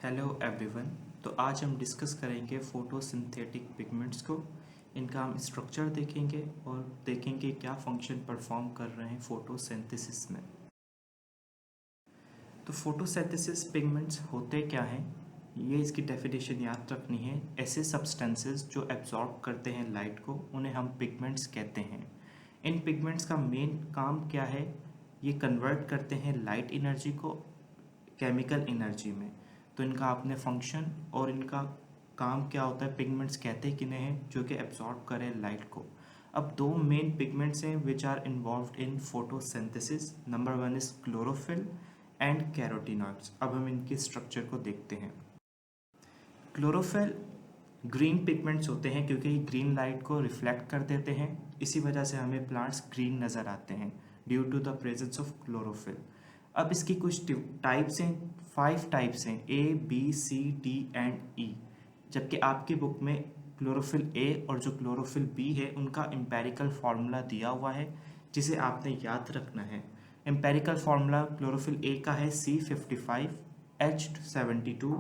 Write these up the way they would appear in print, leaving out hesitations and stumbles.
Hello everyone. तो आज हम डिस्कस करेंगे फोटोसिंथेटिक पिगमेंट्स को। इनका हम स्ट्रक्चर देखेंगे और देखेंगे क्या फंक्शन परफॉर्म कर रहे हैं फोटोसिंथेसिस में। तो फोटोसिंथेसिस पिगमेंट्स होते क्या हैं, ये इसकी डेफिनेशन याद रखनी है। ऐसे सब्सटेंसेस जो एब्जॉर्ब करते हैं लाइट को, उन्हें हम पिगमेंट्स कहते हैं। इन पिगमेंट्स का मेन काम क्या है, ये कन्वर्ट करते हैं लाइट एनर्जी को केमिकल एनर्जी में। तो इनका आपने फंक्शन और इनका काम क्या होता है, पिगमेंट्स कहते किन्हें हैं, जो कि एब्जॉर्ब करें लाइट को। अब दो मेन पिगमेंट्स हैं which are involved in photosynthesis. Number one is chlorophyll and carotenoids. अब हम इनके स्ट्रक्चर को देखते हैं। क्लोरोफिल ग्रीन पिगमेंट्स होते हैं क्योंकि ये ग्रीन लाइट को रिफ्लेक्ट कर देते हैं। इसी वजह से हमें प्लांट्स ग्रीन नज़र आते हैं due to the presence of chlorophyll. अब इसकी कुछ टाइप्स हैं, 5 टाइप्स हैं, A B C D and E. जबकि आपकी बुक में क्लोरोफिल ए और जो क्लोरोफिल बी है उनका एम्पेरिकल फार्मूला दिया हुआ है, जिसे आपने याद रखना है। एम्पेरिकल फार्मूला क्लोरोफिल ए का है C55H72,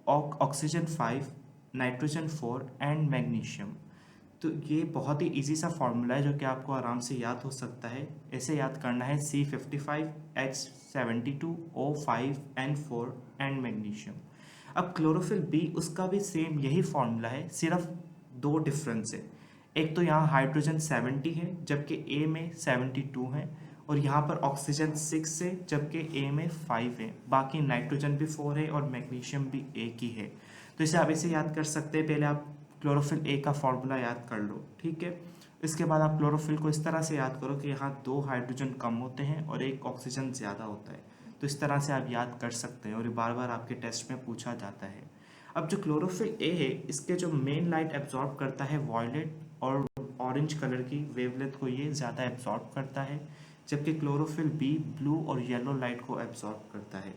oxygen 5, nitrogen 4 and magnesium. तो ये बहुत ही इजी सा फार्मूला है जो कि आपको आराम से याद हो सकता है। ऐसे याद करना है C55H72O5N4 एंड मैग्नीशियम। अब क्लोरोफिल बी, उसका भी सेम यही फार्मूला है, सिर्फ दो डिफरेंस है। एक तो यहाँ हाइड्रोजन 70 है जबकि ए में 72 है, और यहाँ पर ऑक्सीजन 6 है जबकि ए में 5 है। बाकी नाइट्रोजन भी 4 है और मैग्नीशियम भी एक ही है। तो इसे आप इसे याद कर सकते हैं। पहले आप क्लोरोफिल ए का फॉर्मूला याद कर लो, ठीक है। इसके बाद आप क्लोरोफिल को इस तरह से याद करो कि यहाँ 2 हाइड्रोजन कम होते हैं और 1 ऑक्सीजन ज़्यादा होता है। तो इस तरह से आप याद कर सकते हैं और ये बार बार आपके टेस्ट में पूछा जाता है। अब जो क्लोरोफिल ए है, इसके जो मेन लाइट एब्जॉर्ब करता है वॉयलेट और ऑरेंज कलर की वेवलेंथ को ये ज़्यादा एब्जॉर्ब करता है, जबकि क्लोरोफिल बी ब्लू और येलो लाइट को एब्जॉर्ब करता है।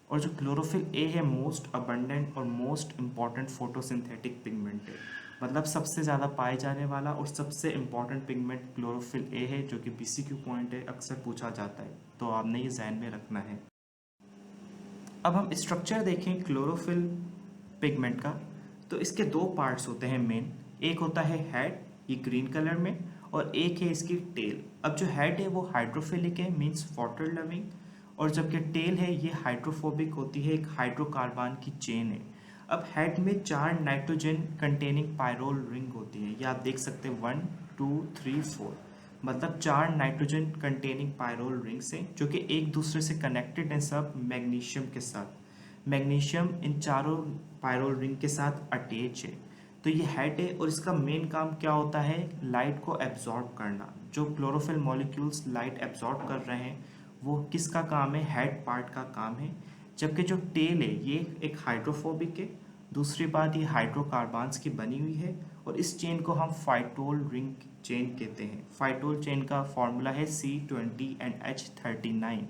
और जो क्लोरोफिल ए है, मोस्ट अबंडेंट और मोस्ट इम्पॉर्टेंट फोटोसिंथेटिक पिगमेंट है। मतलब सबसे ज़्यादा पाए जाने वाला और सबसे इम्पॉर्टेंट पिगमेंट क्लोरोफिल ए है, जो कि BCQ पॉइंट है, अक्सर पूछा जाता है। तो आपने ये ध्यान में रखना है। अब हम स्ट्रक्चर देखें क्लोरोफिल पिगमेंट का, तो इसके 2 पार्ट्स होते हैं मेन। एक होता है हेड, ये ग्रीन कलर में, और एक है इसकी टेल। अब जो हेड है वो हाइड्रोफिलिक है, मीन्स वाटर लविंग, और जबकि टेल है ये हाइड्रोफोबिक होती है, एक हाइड्रोकार्बन की चेन है। अब हेड में 4 नाइट्रोजन कंटेनिंग पायरोल रिंग होती है, ये आप देख सकते हैं 1 2 3 4, मतलब 4 नाइट्रोजन कंटेनिंग पायरोल रिंग्स हैं जो कि एक दूसरे से कनेक्टेड हैं, सब मैग्नीशियम के साथ। मैग्नीशियम इन चारों पायरोल रिंग के साथ अटैच है। तो ये हेड है और इसका मेन काम क्या होता है, लाइट को एब्जॉर्ब करना। जो क्लोरोफिल मॉलिक्यूल्स लाइट एब्जॉर्ब कर रहे हैं वो किसका काम है, हेड पार्ट का काम है। जबकि जो टेल है ये एक हाइड्रोफोबिक है। दूसरी बात, ये हाइड्रोकार्बन्स की बनी हुई है और इस चेन को हम फाइटोल रिंग चेन कहते हैं। फाइटोल चेन का फॉर्मूला है C20 एंड H39,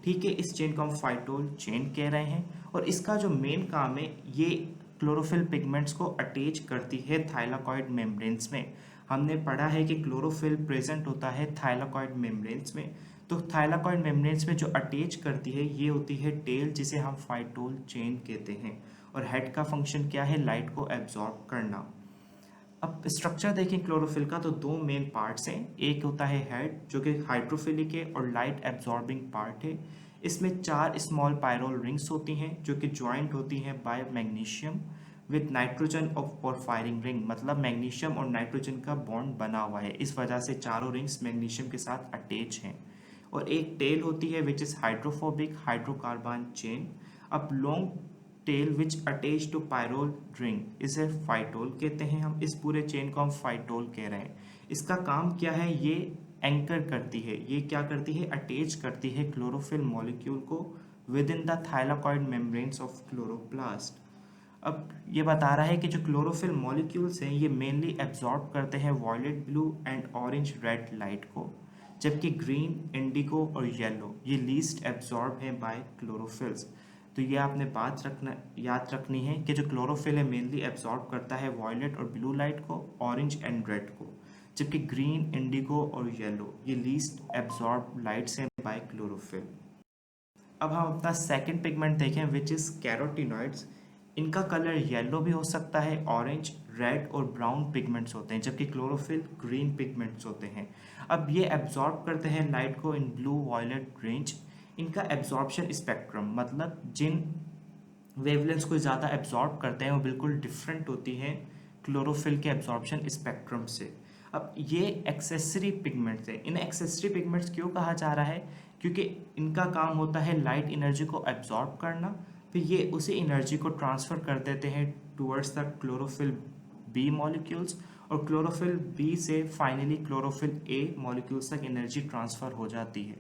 ठीक है। इस चेन को हम फाइटोल चेन कह रहे हैं और इसका जो मेन काम है, ये क्लोरोफिल पिगमेंट्स को अटैच करती है थाइलाकॉइड मेम्ब्रेन्स में। हमने पढ़ा है कि क्लोरोफिल प्रेजेंट होता है थाइलाकॉइड मेम्ब्रेन्स में। तो थाइलाकॉइड मेम्ब्रेन्स में जो अटैच करती है ये होती है टेल, जिसे हम फाइटोल चेन कहते हैं। और हेड का फंक्शन क्या है, लाइट को एब्जॉर्ब करना। अब स्ट्रक्चर देखें क्लोरोफिल का, तो 2 मेन पार्ट्स हैं। एक होता है हेड जो कि हाइड्रोफिलिक है और लाइट एब्जॉर्बिंग पार्ट है। इसमें 4 स्मॉल पायरोल रिंग्स होती हैं जो कि ज्वाइंट होती हैं by magnesium with nitrogen of porphyrin ring, मतलब मैग्नीशियम और नाइट्रोजन का बॉन्ड बना हुआ है, इस वजह से चारों रिंग्स मैग्नीशियम के साथ अटैच हैं। और एक टेल होती है which is hydrophobic hydrocarbon chain. अब long tail which attach to pyrrole ring, इसे फाइटोल कहते हैं। हम इस पूरे चेन को हम फाइटोल कह रहे हैं। इसका काम क्या है, ये एंकर करती है, ये क्या करती है, अटैच करती है क्लोरोफिल मॉलिक्यूल को with in the thylakoid membranes of chloroplast. अब ये बता रहा है कि जो क्लोरोफिल मॉलिक्यूल्स हैं ये मेनली एब्जॉर्ब करते हैं violet blue and orange red light को, जबकि ग्रीन, इंडिगो और येलो ये लीस्ट एब्जॉर्ब हैं बाय क्लोरोफिल्स। तो ये आपने बात याद रखनी है कि जो क्लोरोफिल है मेनली एब्जॉर्ब करता है वॉयलेट और ब्लू लाइट को, ऑरेंज एंड रेड को, जबकि ग्रीन, इंडिगो और येलो ये लीस्ट एब्जॉर्ब लाइट्स हैं बाय क्लोरोफिल। अब हम अपना सेकंड पिगमेंट देखें विच इज़ कैरोटीनॉइड्स। इनका कलर येलो भी हो सकता है, ऑरेंज, रेड और ब्राउन पिगमेंट्स होते हैं, जबकि क्लोरोफिल ग्रीन पिगमेंट्स होते हैं। अब ये एब्जॉर्ब करते हैं लाइट को इन ब्लू वायलेट रेंज। इनका एब्जॉर्प्शन स्पेक्ट्रम मतलब जिन वेवलेंथ्स को ज़्यादा एब्जॉर्ब करते हैं वो बिल्कुल डिफरेंट होती हैं क्लोरोफिल के एब्जॉर्प्शन स्पेक्ट्रम से। अब ये एक्सेसरी पिगमेंट्स हैं। इन्हें एक्सेसरी पिगमेंट्स क्यों कहा जा रहा है? क्योंकि इनका काम होता है लाइट एनर्जी को एब्जॉर्ब करना, फिर ये उसी एनर्जी को ट्रांसफ़र कर देते हैं towards the chlorophyll B molecules, और क्लोरोफिल बी से फाइनली क्लोरोफिल ए मॉलिक्यूल्स तक एनर्जी ट्रांसफ़र हो जाती है।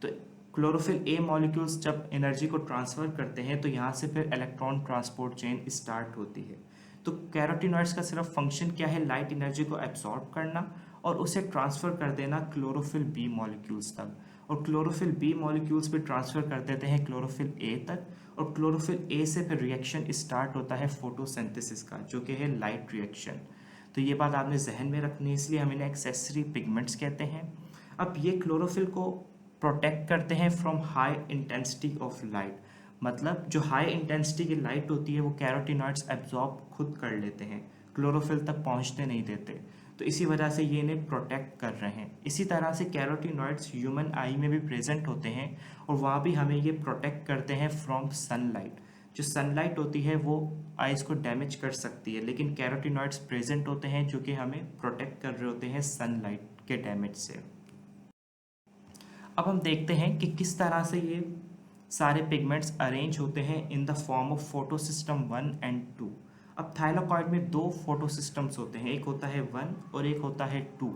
तो क्लोरोफिल ए मॉलिक्यूल्स जब एनर्जी को ट्रांसफ़र करते हैं तो यहाँ से फिर इलेक्ट्रॉन ट्रांसपोर्ट चेन स्टार्ट होती है। तो कैरोटीनॉइड्स का सिर्फ फंक्शन क्या है? लाइट एनर्जी को एब्जॉर्ब करना और उसे ट्रांसफ़र कर देना क्लोरोफिल बी मॉलिक्यूल्स तक, और क्लोरोफिल बी मॉलिक्यूल्स भी ट्रांसफ़र कर देते हैं क्लोरोफिल ए तक, और क्लोरोफिल ए से फिर रिएक्शन स्टार्ट होता है फोटोसिंथेसिस का, जो कि है लाइट रिएक्शन। तो ये बात आपने जहन में रखनी है, इसलिए हम इन्हें एक्सेसरी पिगमेंट्स कहते हैं। अब ये क्लोरोफिल को प्रोटेक्ट करते हैं from high intensity of light, मतलब जो हाई इंटेंसिटी की लाइट होती है वो कैरोटीनॉइड्स एब्जॉर्ब खुद कर लेते हैं, क्लोरोफिल तक पहुंचने नहीं देते। तो इसी वजह से ये इन्हें प्रोटेक्ट कर रहे हैं। इसी तरह से कैरोटीनॉइड्स ह्यूमन आई में भी प्रेजेंट होते हैं और वहाँ भी हमें ये प्रोटेक्ट करते हैं फ्रॉम सनलाइट। जो सनलाइट होती है वो आइज़ को डैमेज कर सकती है, लेकिन कैरोटीनॉइड्स प्रेजेंट होते हैं जो कि हमें प्रोटेक्ट कर रहे होते हैं सनलाइट के डैमेज से। अब हम देखते हैं कि किस तरह से ये सारे पिगमेंट्स अरेंज होते हैं in the form of photosystem 1 and 2। अब थाइलाकॉइड में दो फोटोसिस्टम्स होते हैं, एक होता है 1 और एक होता है 2।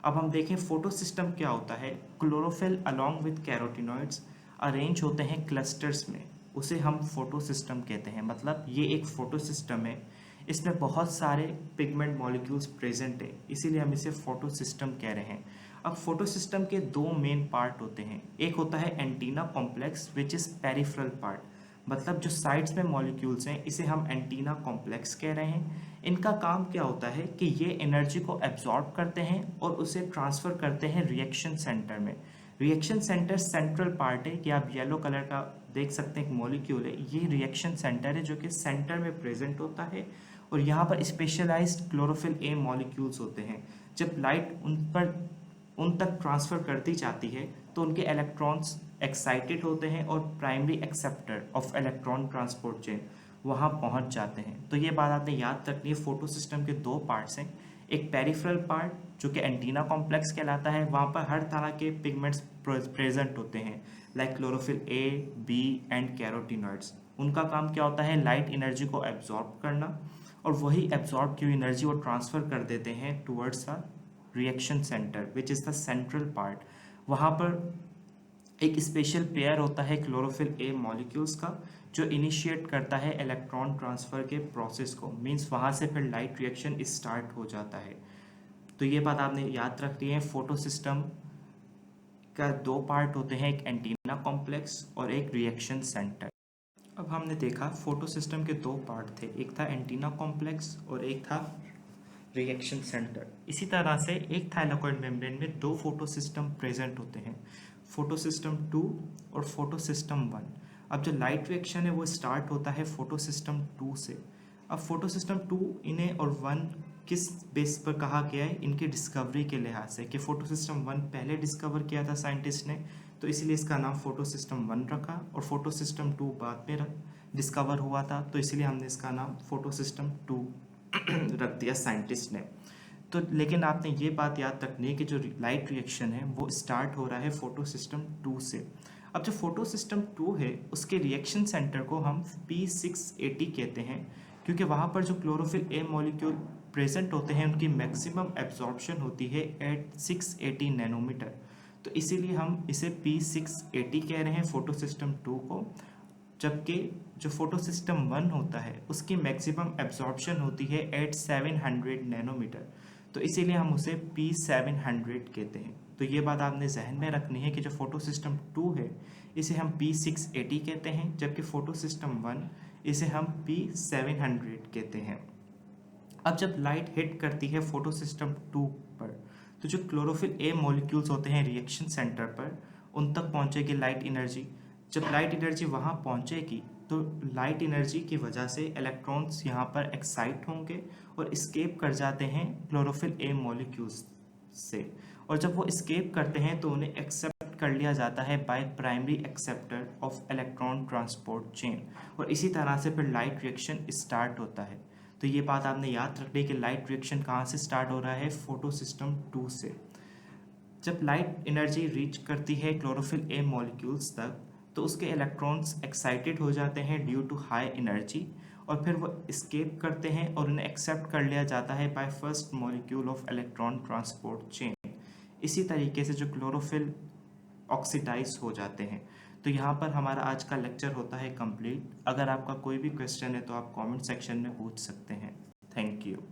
अब हम देखें फोटोसिस्टम क्या होता है। Chlorophyll along with carotenoids arrange होते हैं क्लस्टर्स में, उसे हम फोटोसिस्टम कहते हैं। मतलब ये एक फोटोसिस्टम है, इसमें बहुत सारे पिगमेंट मॉलिक्यूल्स प्रेजेंट है, इसीलिए हम इसे फोटोसिस्टम कह रहे हैं। अब फोटोसिस्टम के दो मेन पार्ट होते हैं, एक होता है antenna complex which is peripheral part, मतलब जो साइड्स में मॉलिक्यूल्स हैं इसे हम एंटीना कॉम्प्लेक्स कह रहे हैं। इनका काम क्या होता है कि ये एनर्जी को एब्जॉर्ब करते हैं और उसे ट्रांसफ़र करते हैं रिएक्शन सेंटर में। रिएक्शन सेंटर सेंट्रल पार्ट है कि आप येलो कलर का देख सकते हैं एक मॉलिक्यूल है, ये रिएक्शन सेंटर है जो कि सेंटर में प्रेजेंट होता है, और यहाँ पर स्पेशलाइज्ड क्लोरोफिल ए मॉलिक्यूल्स होते हैं। जब लाइट उन तक ट्रांसफ़र करती जाती है तो उनके इलेक्ट्रॉन्स एक्साइटेड होते हैं और primary acceptor of electron transport chain वहाँ पहुँच जाते हैं। तो ये बात आपने याद रखनी है। फोटो सिस्टम के दो पार्ट्स हैं, एक पेरिफेरल पार्ट जो कि एंटीना कॉम्प्लेक्स कहलाता है, वहाँ पर हर तरह के पिगमेंट्स प्रेजेंट होते हैं like chlorophyll A, B and carotenoids. उनका काम क्या होता है? लाइट एनर्जी को एब्जॉर्ब करना, और वही एब्जॉर्ब की हुई एनर्जी वो ट्रांसफ़र कर देते हैं towards the reaction centre which is the central part. वहाँ पर एक स्पेशल पेयर होता है क्लोरोफिल ए मॉलिक्यूल्स का जो इनिशिएट करता है इलेक्ट्रॉन ट्रांसफ़र के प्रोसेस को, मींस वहाँ से फिर लाइट रिएक्शन स्टार्ट हो जाता है। तो ये बात आपने याद रखनी है। फोटो सिस्टम का दो पार्ट होते हैं, एक एंटीना कॉम्प्लेक्स और एक रिएक्शन सेंटर। अब हमने देखा फोटो सिस्टम के दो पार्ट थे, एक था एंटीना कॉम्प्लेक्स और एक था रिएक्शन सेंटर। इसी तरह से एक थाइलाकॉइड मेम्ब्रेन में दो फोटो सिस्टम प्रेजेंट होते हैं, फोटो सिस्टम 2 और फोटो सिस्टम 1। अब जो लाइट रिएक्शन है वो स्टार्ट होता है फोटो सिस्टम 2 से। अब फोटो सिस्टम 2 इन्हें और 1 किस बेस पर कहा गया है? इनकी डिस्कवरी के लिहाज से कि फोटो सिस्टम 1 पहले डिस्कवर किया था साइंटिस्ट ने, तो इसीलिए इसका नाम फोटो सिस्टम 1 रखा, और फोटो सिस्टम 2 बाद में डिस्कवर हुआ था, तो इसीलिए हमने इसका नाम फोटो सिस्टम 2 रख दिया साइंटिस्ट ने। तो लेकिन आपने ये बात याद रखनी है कि जो लाइट रिएक्शन है वो स्टार्ट हो रहा है फोटो सिस्टम 2 से। अब जो फोटो सिस्टम 2 है उसके रिएक्शन सेंटर को हम P680 कहते हैं, क्योंकि वहाँ पर जो क्लोरोफिल ए मॉलिक्यूल प्रेजेंट होते हैं उनकी मैक्सिमम एब्जॉर्प्शन होती है एट 680 नैनोमीटर। तो इसीलिए हम इसे P680 कह रहे हैं फोटो सिस्टम 2 को। जबकि जो फोटो सिस्टम 1 होता है उसकी मैक्सिमम एब्जॉर्प्शन होती है एट 700 नैनोमीटर, तो इसीलिए हम उसे P700 कहते हैं। तो ये बात आपने जहन में रखनी है कि जो फोटो सिस्टम 2 है इसे हम P680 कहते हैं, जबकि फोटो सिस्टम 1 इसे हम P700 कहते हैं। अब जब लाइट हिट करती है फोटो सिस्टम 2 पर, तो जो क्लोरोफिल ए मॉलिक्यूल्स होते हैं रिएक्शन सेंटर पर, उन तक पहुंचेगी लाइट एनर्जी, जब लाइट एनर्जी वहाँ पहुँचेगी तो लाइट एनर्जी की वजह से इलेक्ट्रॉन्स यहाँ पर एक्साइट होंगे और इस्केप कर जाते हैं क्लोरोफिल ए मॉलिक्यूल्स से, और जब वो इस्केप करते हैं तो उन्हें एक्सेप्ट कर लिया जाता है by primary acceptor of electron transport chain, और इसी तरह से फिर लाइट रिएक्शन स्टार्ट होता है। तो ये बात आपने याद रखनी कि लाइट रिएक्शन कहाँ से स्टार्ट हो रहा है, फोटो सिस्टम 2 से। जब लाइट एनर्जी रीच करती है क्लोरोफिल ए मॉलिक्यूल्स तक तो उसके इलेक्ट्रॉन्स एक्साइटेड हो जाते हैं ड्यू टू हाई एनर्जी, और फिर वो स्केप करते हैं और उन्हें एक्सेप्ट कर लिया जाता है by first molecule of electron transport chain. इसी तरीके से जो क्लोरोफिल ऑक्सीडाइज हो जाते हैं। तो यहाँ पर हमारा आज का लेक्चर होता है कंप्लीट। अगर आपका कोई भी क्वेश्चन है तो आप कमेंट सेक्शन में पूछ सकते हैं। Thank you.